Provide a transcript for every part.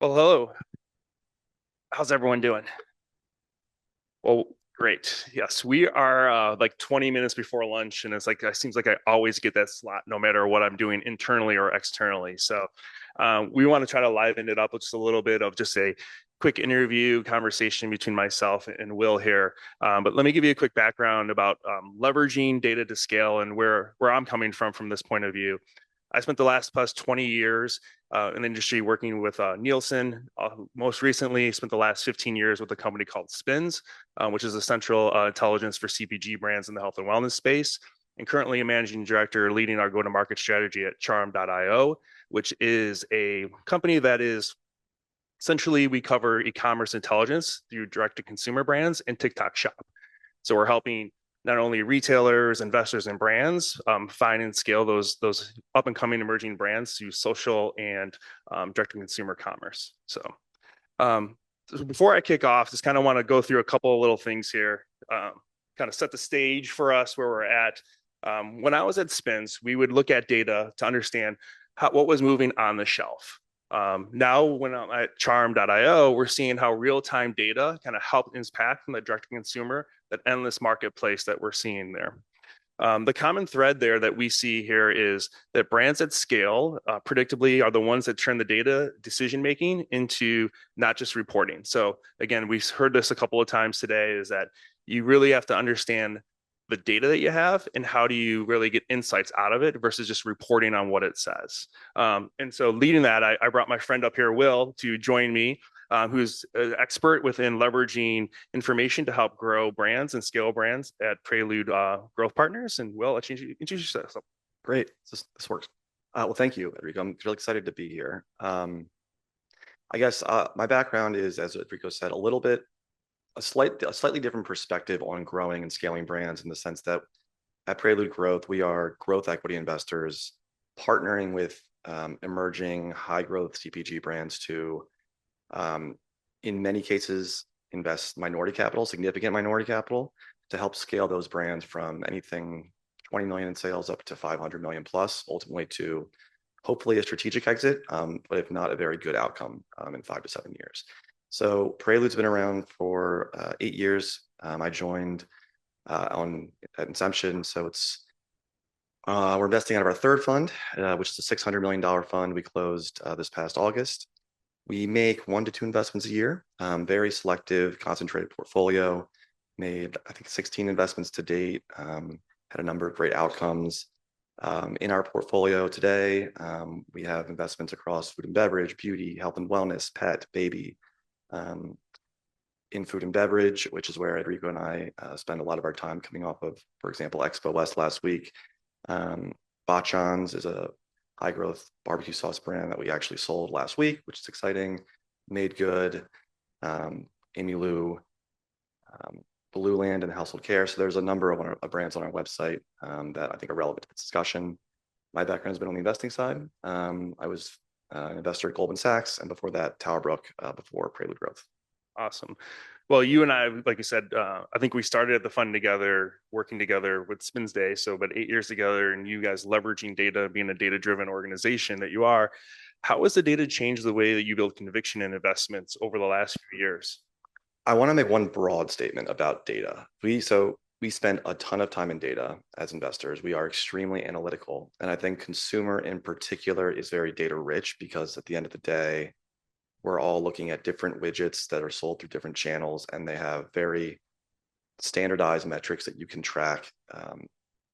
Well, hello. How's everyone doing? Well, great. Yes, we are like 20 minutes before lunch, and it seems like I always get that slot no matter what I'm doing internally or externally. So we want to try to liven it up with just a little bit of just a quick interview conversation between myself and Will here. But let me give you a quick background about leveraging data to scale and where I'm coming from this point of view. I spent the last plus 20 years in the industry working with Nielsen. Most recently, spent the last 15 years with a company called Spins, which is a central intelligence for CPG brands in the health and wellness space. And currently a managing director leading our go-to-market strategy at Charm.io, which is a company that is essentially we cover e-commerce intelligence through direct-to-consumer brands and TikTok Shop. So we're helping not only retailers, investors, and brands find and scale those up and coming emerging brands through social and direct to consumer commerce. Um, so before I kick off, just kind of want to go through a couple of little things here, kind of set the stage for us where we're at. When I was at Spins, we would look at data to understand what was moving on the shelf. Now, when I'm at charm.io, we're seeing how real time data kind of help impact from the direct to consumer, that endless marketplace that we're seeing there. The common thread there that we see here is that brands at scale, predictably, are the ones that turn the data decision making into not just reporting. So, again, we've heard this a couple of times today is that you really have to understand the data that you have and how do you really get insights out of it versus just reporting on what it says. And so, leading that, I brought my friend up here, Will, to join me. Who's an expert within leveraging information to help grow brands and scale brands at Prelude Growth Partners. And Will, let's introduce yourself. Great. This works. Well, thank you, Enrico. I'm really excited to be here. I guess my background is, as Enrico said, a slightly different perspective on growing and scaling brands in the sense that at Prelude Growth, we are growth equity investors partnering with emerging high growth CPG brands to, um, in many cases, invest minority capital, significant minority capital, to help scale those brands from anything 20 million in sales up to 500 million plus, ultimately to hopefully a strategic exit, but if not, a very good outcome in 5 to 7 years. So Prelude's been around for 8 years. I joined on at inception, so we're investing out of our third fund, which is a $600 million fund. We closed this past August. We make 1 to 2 investments a year, very selective, concentrated portfolio. Made, I think, 16 investments to date, had a number of great outcomes. In our portfolio today, we have investments across food and beverage, beauty, health and wellness, pet, baby. In food and beverage, which is where Enrico and I spend a lot of our time coming off of, for example, Expo West last week. Bachan's is a high growth barbecue sauce brand that we actually sold last week, which is exciting. Made Good, Amy Lou, Blue Land, and Household Care. So there's a number of brands on our website that I think are relevant to this discussion. My background has been on the investing side. I was an investor at Goldman Sachs, and before that, Towerbrook, before Prelude Growth. Awesome. Well, you and I, like you said, I think we started at the fund together, working together with Spins Day. So, about 8 years together, and you guys leveraging data, being a data driven organization that you are. How has the data changed the way that you build conviction in investments over the last few years? I want to make one broad statement about data. We spend a ton of time in data as investors. We are extremely analytical, and I think consumer in particular is very data rich because at the end of the day, we're all looking at different widgets that are sold through different channels, and they have very standardized metrics that you can track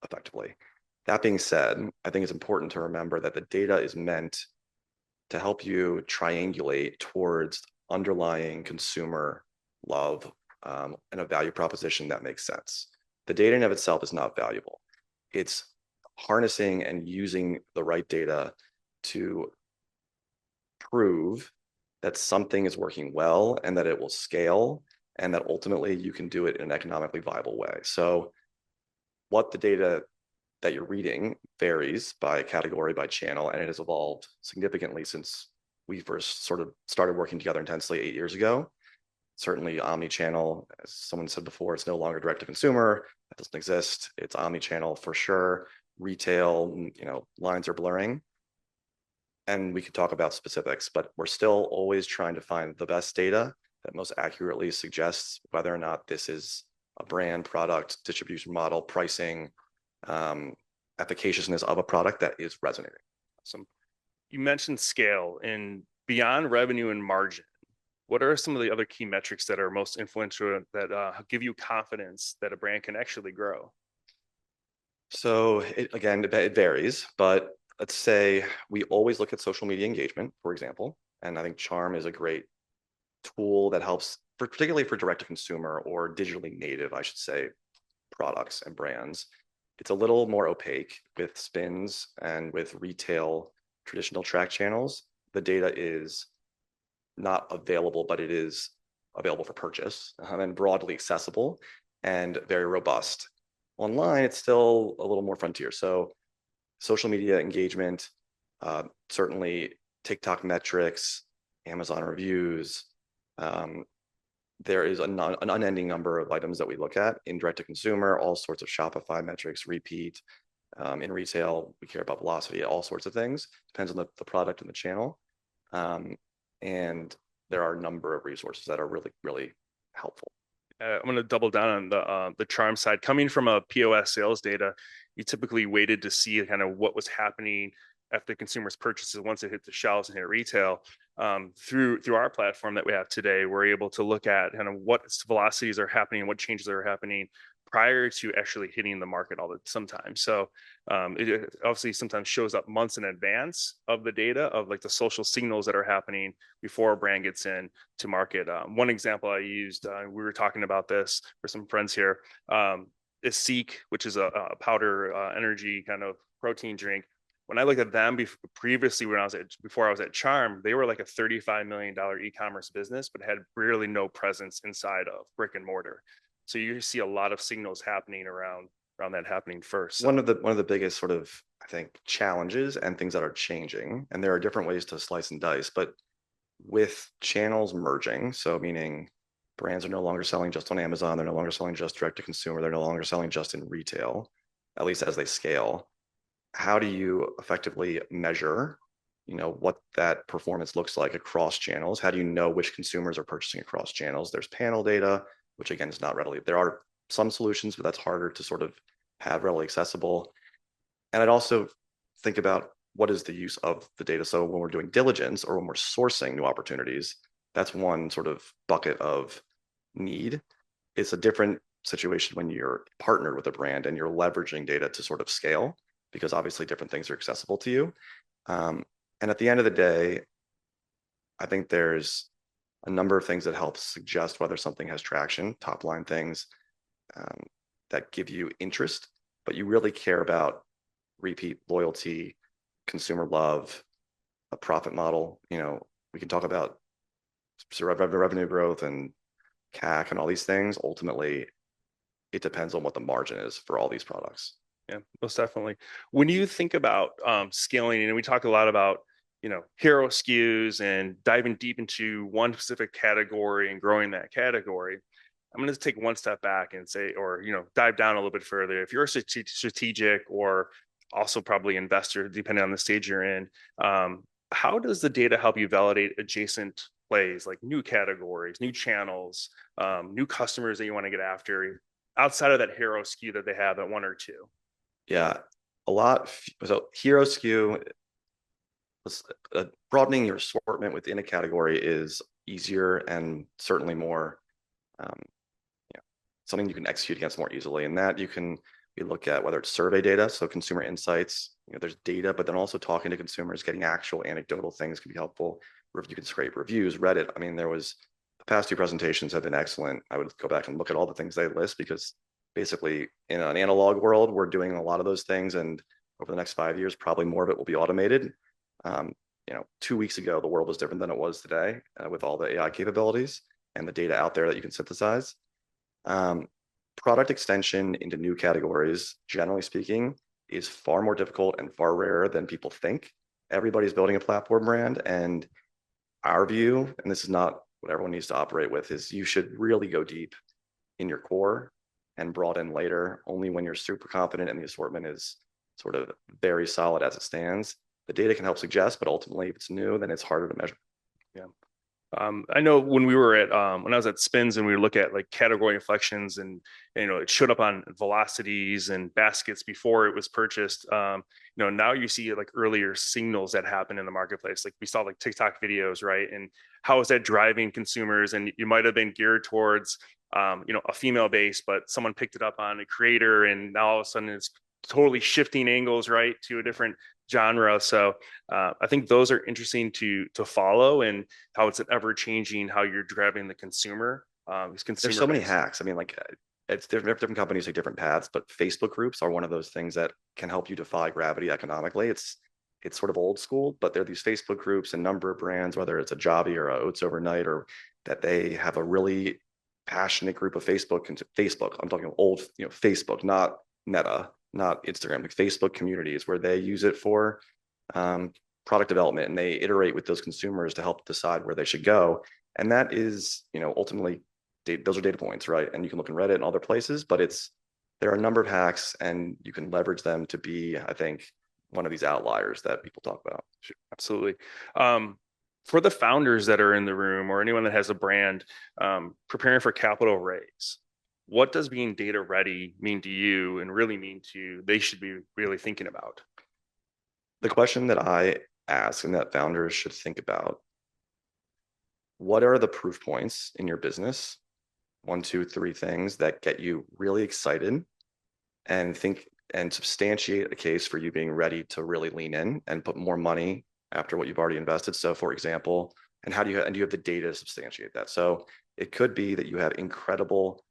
effectively. That being said, I think it's important to remember that the data is meant to help you triangulate towards underlying consumer love and a value proposition that makes sense. The data in of itself is not valuable. It's harnessing and using the right data to prove that something is working well and that it will scale and that ultimately you can do it in an economically viable way. So what the data that you're reading varies by category, by channel, and it has evolved significantly since we first sort of started working together intensely 8 years ago. Certainly omni-channel, as someone said before, it's no longer direct to consumer. That doesn't exist. It's omni-channel for sure. Retail, lines are blurring. and we could talk about specifics, but we're still always trying to find the best data that most accurately suggests whether or not this is a brand, product, distribution model, pricing, um, efficaciousness of a product that is resonating. Some You mentioned scale and beyond revenue and margin. What are some of the other key metrics that are most influential that give you confidence that a brand can actually grow? So it varies, but let's say we always look at social media engagement, for example, and I think Charm is a great tool that helps, particularly for direct to consumer or digitally native, I should say, products and brands. It's a little more opaque with spins and with retail traditional track channels. The data is not available, but it is available for purchase and broadly accessible and very robust. Online, it's still a little more frontier. So social media engagement, certainly TikTok metrics, Amazon reviews. There is an unending number of items that we look at in direct to consumer, all sorts of Shopify metrics, repeat. In retail, we care about velocity, all sorts of things. Depends on the product and the channel. And there are a number of resources that are really, really helpful. I'm going to double down on the Charm side. Coming from a POS sales data, you typically waited to see kind of what was happening after consumers' purchases once it hit the shelves and hit retail. Through our platform that we have today, we're able to look at kind of what velocities are happening, what changes are happening prior to actually hitting the market all the sometimes. So it obviously sometimes shows up months in advance of the data of like the social signals that are happening before a brand gets in to market. One example I used, we were talking about this for some friends here, is Seek, which is a powder energy kind of protein drink. When I looked at them previously, before I was at Charm, they were like a $35 million e-commerce business, but had really no presence inside of brick and mortar. So you see a lot of signals happening around that happening first. So One of the biggest sort of, I think, challenges and things that are changing, and there are different ways to slice and dice, but with channels merging, so meaning brands are no longer selling just on Amazon, they're no longer selling just direct to consumer, they're no longer selling just in retail, at least as they scale. How do you effectively measure, what that performance looks like across channels? How do you know which consumers are purchasing across channels? There's panel data, which again is not readily. There are some solutions, but that's harder to sort of have readily accessible. And I'd also think about what is the use of the data. So when we're doing diligence or when we're sourcing new opportunities, that's one sort of bucket of need. It's a different situation when you're partnered with a brand and you're leveraging data to sort of scale, because obviously different things are accessible to you. And at the end of the day, I think there's a number of things that help suggest whether something has traction, top line things um, that give you interest, but you really care about repeat loyalty, consumer love, a profit model. We can talk about revenue growth and CAC and all these things. Ultimately, it depends on what the margin is for all these products. yeah, most definitely. When you think about scaling, and we talk a lot about hero SKUs and diving deep into one specific category and growing that category. I'm going to take one step back and say, or dive down a little bit further. If you're a strategic or also probably investor, depending on the stage you're in, how does the data help you validate adjacent plays like new categories, new channels, new customers that you want to get after outside of that hero SKU that they have at one or two? Yeah, a lot. So hero SKU, broadening your assortment within a category is easier and certainly more um, something you can execute against more easily. And that we look at whether it's survey data, so consumer insights, there's data, but then also talking to consumers, getting actual anecdotal things can be helpful. You can scrape reviews, Reddit. I mean, the past two presentations have been excellent. I would go back and look at all the things they list, because basically in an analog world, we're doing a lot of those things. And over the next 5 years, probably more of it will be automated. 2 weeks ago, the world was different than it was today with all the AI capabilities and the data out there that you can synthesize. Product extension into new categories, generally speaking, is far more difficult and far rarer than people think. Everybody's building a platform brand, and our view, and this is not what everyone needs to operate with, is you should really go deep in your core and broaden later only when you're super confident and the assortment is sort of very solid as it stands. The data can help suggest, but ultimately, if it's new, then it's harder to measure. Yeah. I know when we were at when I was at Spins and we would look at like category inflections and it showed up on velocities and baskets before it was purchased. Now you see like earlier signals that happen in the marketplace. Like we saw like TikTok videos, right? And how is that driving consumers? And you might have been geared towards a female base, but someone picked it up on a creator, and now all of a sudden it's totally shifting angles, right, to a different genre. So I think those are interesting to follow, and how it's ever changing how you're driving the consumer. These There's consumer so many base. hacks. I mean, like it's different companies take different paths, but Facebook groups are one of those things that can help you defy gravity economically. It's sort of old school, but there are these Facebook groups and number of brands, whether it's a Jobby or a Oats Overnight, or that they have a really passionate group of Facebook. I'm talking old, Facebook, not Meta, not Instagram, like Facebook communities where they use it for um, product development, and they iterate with those consumers to help decide where they should go. And that is, ultimately, those are data points, right? And you can look in Reddit and other places, but there are a number of hacks, and you can leverage them to be, I think, one of these outliers that people talk about. Sure, absolutely. For the founders that are in the room or anyone that has a brand preparing for capital raise, what does being data ready mean to you and really mean to they should be really thinking about? The question that I ask and that founders should think about: what are the proof points in your business? One, two, three things that get you really excited and think and substantiate a case for you being ready to really lean in and put more money after what you've already invested. So, for example, and do you have the data to substantiate that? So it could be that you have incredible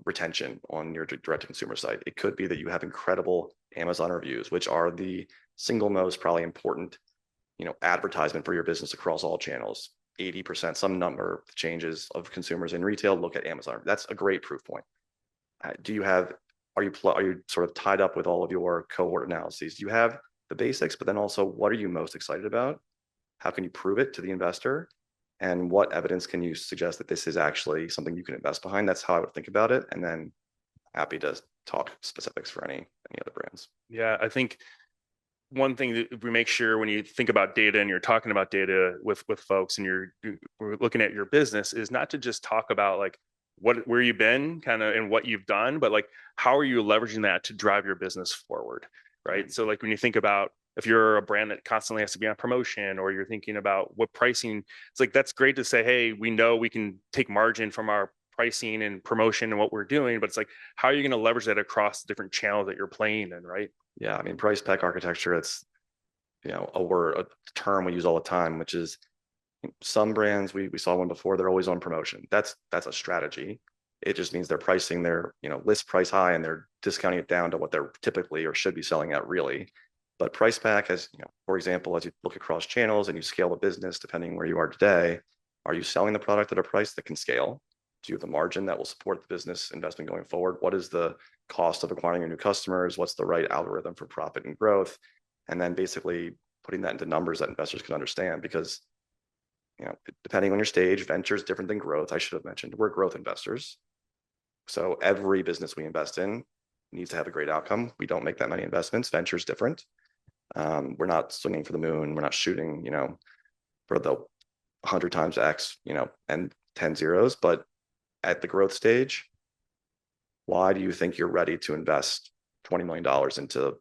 retention on your direct to consumer site. It could be that you have incredible Amazon reviews, which are the single most probably important, advertisement for your business across all channels. 80%, some number of changes of consumers in retail look at Amazon. That's a great proof point. Do you have are you sort of tied up with all of your cohort analyses? Do you have the basics, but then also what are you most excited about? How can you prove it to the investor? And what evidence can you suggest that this is actually something you can invest behind? That's how I would think about it. And then happy to talk specifics for any other brands. Yeah, I think one thing that we make sure when you think about data and you're talking about data with folks and we're looking at your business is not to just talk about like where you've been kind of and what you've done, but like how are you leveraging that to drive your business forward, right? So like when you think about if you're a brand that constantly has to be on promotion, or you're thinking about what pricing, it's like that's great to say, hey, we know we can take margin from our pricing and promotion and what we're doing, but it's like how are you going to leverage that across the different channels that you're playing in, right? Yeah, I mean, price pack architecture, it's, a term we use all the time, which is some brands, we saw one before, they're always on promotion. That's a strategy. It just means they're pricing their, list price high, and they're discounting it down to what they're typically or should be selling at really. But price pack has, for example, as you look across channels and you scale the business, depending where you are today, are you selling the product at a price that can scale? Do you have the margin that will support the business investment going forward? What is the cost of acquiring your new customers? What's the right algorithm for profit and growth? And then basically putting that into numbers that investors can understand, because depending on your stage, venture is different than growth. I should have mentioned we're growth investors. So every business we invest in needs to have a great outcome. We don't make that many investments. Venture is different. We're not swinging for the moon. We're not shooting, for the 100 times X, and 10 zeros. But at the growth stage, why do you think you're ready to invest $20 million into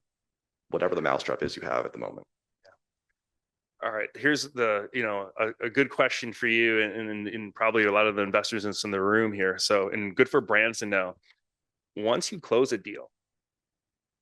whatever the mousetrap is you have at the moment? All right, here's a good question for you and probably a lot of the investors in the room here. So, and good for brands to know. Once you close a deal,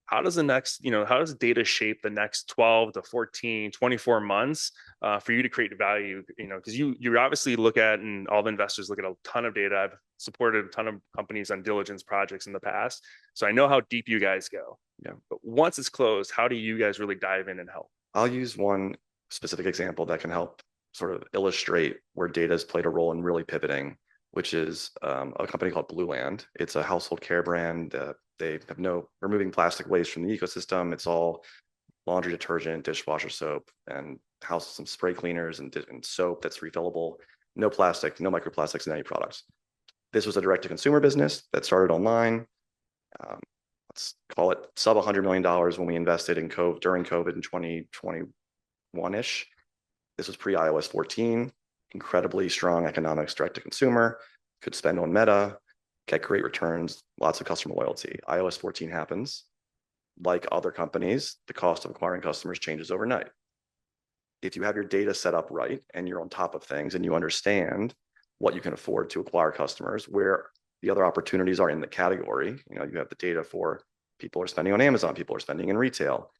how does how does data shape the next 12 to 14, 24 months for you to create value? Because you obviously look at, and all the investors look at a ton of data. I've supported a ton of companies on diligence projects in the past, so I know how deep you guys go. Yeah. But once it's closed, how do you guys really dive in and help? I'll use one specific example that can help sort of illustrate where data has played a role in really pivoting, which is a company called Blue Land. It's a household care brand. They have no removing plastic waste from the ecosystem. It's all laundry detergent, dishwasher soap, and some spray cleaners and soap that's refillable. No plastic, no microplastics in any products. This was a direct-to-consumer business that started online. Let's call it sub $100 million when we invested in during COVID in 2020, 1-ish. This was pre-iOS 14, incredibly strong economics direct to consumer, could spend on Meta, get great returns, lots of customer loyalty. iOS 14 happens. Like other companies, the cost of acquiring customers changes overnight. If you have your data set up right and you're on top of things and you understand what you can afford to acquire customers, where the other opportunities are in the category, you have the data for people are spending on Amazon, people are spending in retail.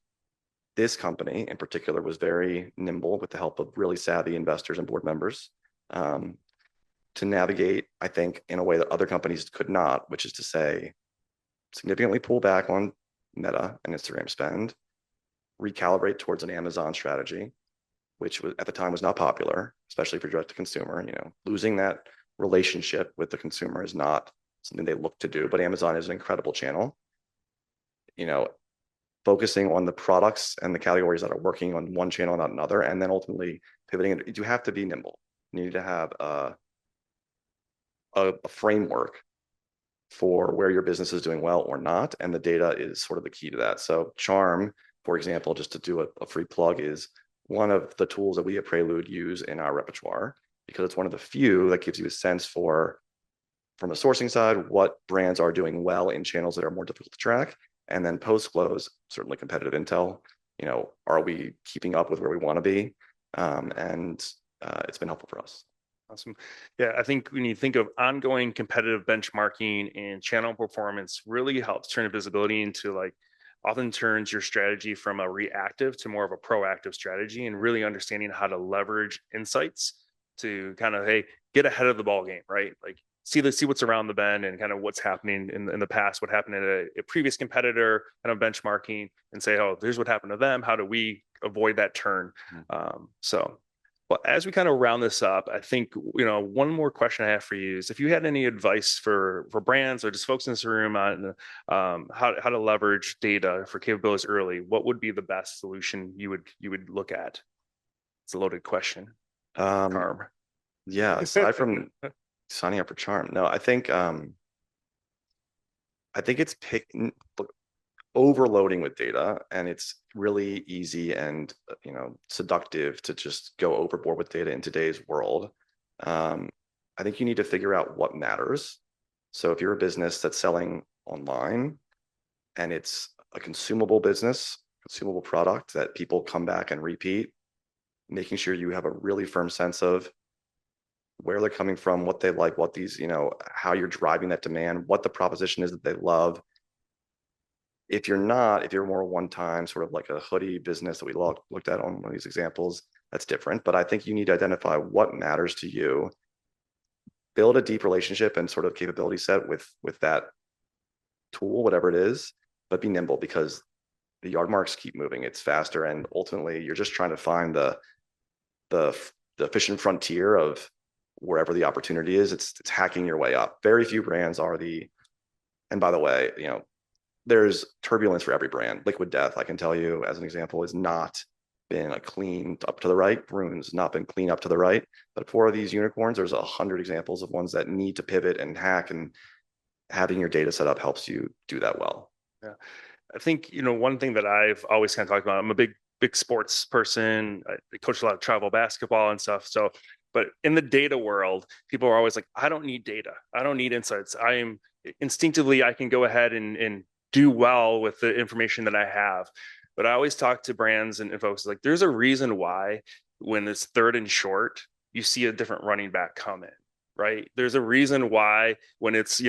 This company in particular was very nimble with the help of really savvy investors and board members to navigate, I think, in a way that other companies could not, which is to say, significantly pull back on Meta and Instagram spend, recalibrate towards an Amazon strategy, which was, at the time was not popular, especially for direct to consumer. Losing that relationship with the consumer is not something they look to do, but Amazon is an incredible channel. Focusing on the products and the categories that are working on one channel, not another, and then ultimately pivoting. You have to be nimble. You need to have a framework for where your business is doing well or not, and the data is sort of the key to that. So Charm, for example, just to do a free plug, is one of the tools that we at Prelude use in our repertoire because it's one of the few that gives you a sense for, from a sourcing side, what brands are doing well in channels that are more difficult to track. And then post-close, certainly competitive intel, are we keeping up with where we want to be? It's been helpful for us. Awesome. Yeah, I think when you think of ongoing competitive benchmarking and channel performance really helps turn visibility into often turns your strategy from a reactive to more of a proactive strategy and really understanding how to leverage insights to kind of, hey, get ahead of the ball game, right? See what's around the bend and kind of what's happening in the past, what happened in a previous competitor, kind of benchmarking and say, oh, here's what happened to them. How do we avoid that turn? Well, as we kind of round this up, I think, one more question I have for you is if you had any advice for brands or just folks in this room on how to leverage data for capabilities early, what would be the best solution you would look at? It's a loaded question. Carm. Yeah, aside from signing up for Charm, no, I think it's overloading with data, and it's really easy and seductive to just go overboard with data in today's world. I think you need to figure out what matters. So if you're a business that's selling online and it's a consumable business, consumable product that people come back and repeat, making sure you have a really firm sense of where they're coming from, what they like, what these, how you're driving that demand, what the proposition is that they love. If you're more one-time, sort of like a hoodie business that we looked at on one of these examples, that's different. But I think you need to identify what matters to you, build a deep relationship and sort of capability set with that tool, whatever it is, but be nimble because the yard marks keep moving. It's faster, and ultimately, you're just trying to find the efficient frontier of wherever the opportunity is. It's hacking your way up. Very few brands are and by the way, there's turbulence for every brand. Liquid Death, I can tell you as an example, has not been a clean up to the right. Rune's not been clean up to the right. But for these unicorns, there's 100 examples of ones that need to pivot and hack, and having your data set up helps you do that well. Yeah. I think, one thing that I've always kind of talked about, I'm a big sports person. I coach a lot of travel basketball and stuff. So, but in the data world, people are always like, I don't need data. I don't need insights. Instinctively, I can go ahead and do well with the information that I have. But I always talk to brands and folks like, there's a reason why when it's third and short, you see a different running back come in, right? There's a reason why when it's,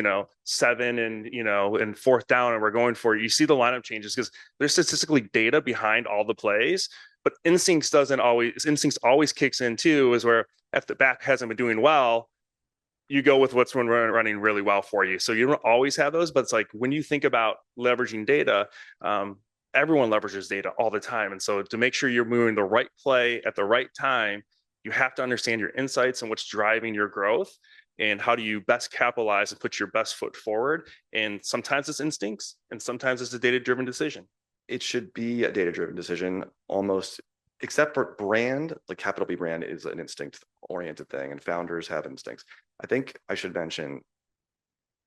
7 and fourth down and we're going for it, you see the lineup changes because there's statistically data behind all the plays, but instincts always kicks in too, is where if the back hasn't been doing well, you go with what's running really well for you. So you don't always have those, but it's like when you think about leveraging data, everyone leverages data all the time. And so to make sure you're moving the right play at the right time, you have to understand your insights and what's driving your growth and how do you best capitalize and put your best foot forward. And sometimes it's instincts and sometimes it's a data-driven decision. It should be a data-driven decision almost, except for brand, like capital B brand is an instinct-oriented thing and founders have instincts. I think I should mention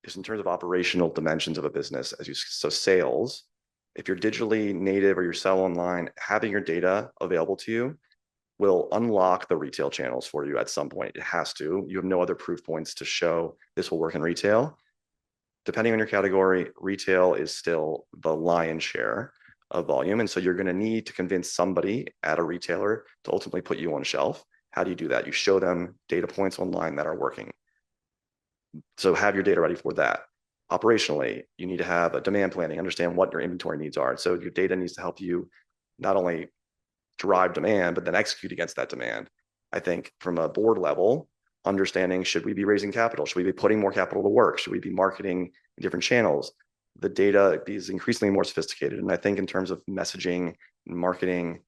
just in terms of operational dimensions of a business, so sales, if you're digitally native or you sell online, having your data available to you will unlock the retail channels for you at some point. It has to. You have no other proof points to show this will work in retail. Depending on your category, retail is still the lion's share of volume. And so you're going to need to convince somebody at a retailer to ultimately put you on shelf. How do you do that? You show them data points online that are working. So have your data ready for that. Operationally, you need to have a demand planning, understand what your inventory needs are. So your data needs to help you not only drive demand, but then execute against that demand. I think from a board level, understanding, should we be raising capital? Should we be putting more capital to work? Should we be marketing in different channels? The data is increasingly more sophisticated. And I think in terms of messaging and marketing,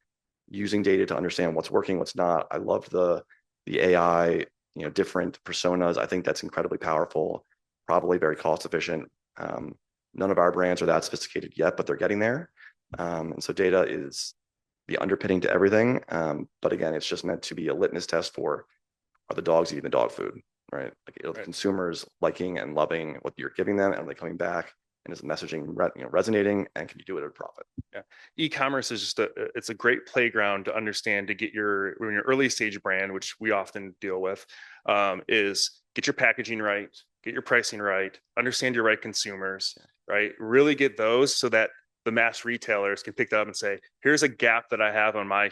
using data to understand what's working, what's not. I love the AI, different personas. I think that's incredibly powerful, probably very cost efficient. None of our brands are that sophisticated yet, but they're getting there. And so data is the underpinning to everything. But again, it's just meant to be a litmus test for, are the dogs eating the dog food, right? Like, are the consumers liking and loving what you're giving them, and are they coming back? And is the messaging resonating? And can you do it at a profit? Yeah, e-commerce is just it's a great playground to understand, to get your early stage brand, which we often deal with, is get your packaging right, get your pricing right, understand your right consumers, right? Really get those so that the mass retailers can pick that up and say, here's a gap that I have on my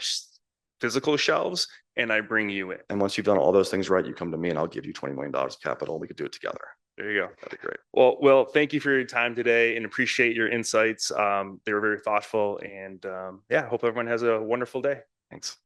physical shelves, and I bring you in. And once you've done all those things right, you come to me and I'll give you $20 million of capital. We could do it together. There you go. That'd be great. Well, Will, thank you for your time today and appreciate your insights. They were very thoughtful, and yeah, hope everyone has a wonderful day. Thanks.